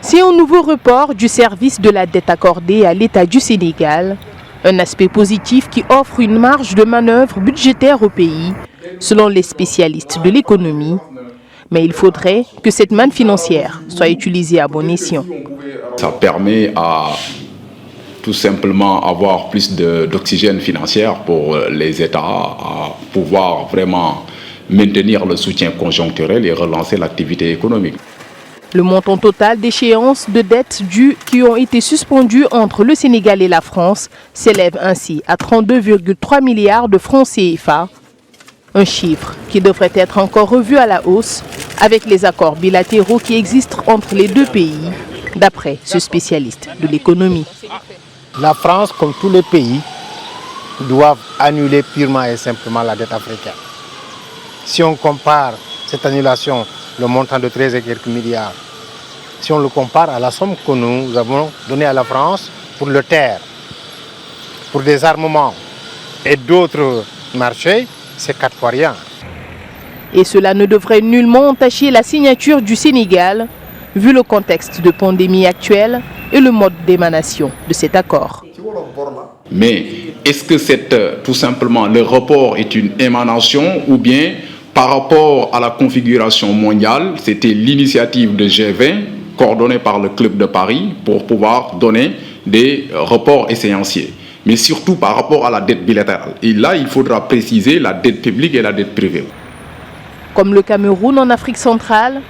C'est un nouveau report du service de la dette accordée à l'État du Sénégal, un aspect positif qui offre une marge de manœuvre budgétaire au pays, selon les spécialistes de l'économie. Mais il faudrait que cette manne financière soit utilisée à bon escient. Ça permet à tout simplement avoir plus d'oxygène financier pour les États, à pouvoir vraiment maintenir le soutien conjoncturel et relancer l'activité économique. Le montant total d'échéances de dettes dues qui ont été suspendues entre le Sénégal et la France s'élève ainsi à 32,3 milliards de francs CFA. Un chiffre qui devrait être encore revu à la hausse avec les accords bilatéraux qui existent entre les deux pays, d'après ce spécialiste de l'économie. La France, comme tous les pays, doivent annuler purement et simplement la dette africaine. Si on compare cette annulation, le montant de 13 et quelques milliards, si on le compare à la somme que nous avons donnée à la France pour le terre, pour des armements et d'autres marchés, c'est 4 fois rien. Et cela ne devrait nullement entacher la signature du Sénégal, vu le contexte de pandémie actuelle et le mode d'émanation de cet accord. Mais est-ce que tout simplement le report est une émanation ou bien par rapport à la configuration mondiale, c'était l'initiative de G20 coordonnée par le Club de Paris pour pouvoir donner des reports échéanciers, mais surtout par rapport à la dette bilatérale. Et là, il faudra préciser la dette publique et la dette privée. Comme le Cameroun en Afrique centrale,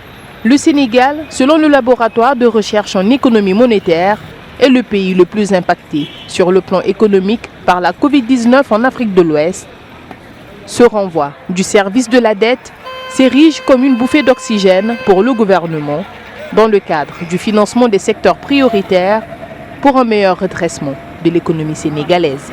le Sénégal, selon le laboratoire de recherche en économie monétaire, est le pays le plus impacté sur le plan économique par la Covid-19 en Afrique de l'Ouest. Ce renvoi du service de la dette s'érige comme une bouffée d'oxygène pour le gouvernement dans le cadre du financement des secteurs prioritaires pour un meilleur redressement de l'économie sénégalaise.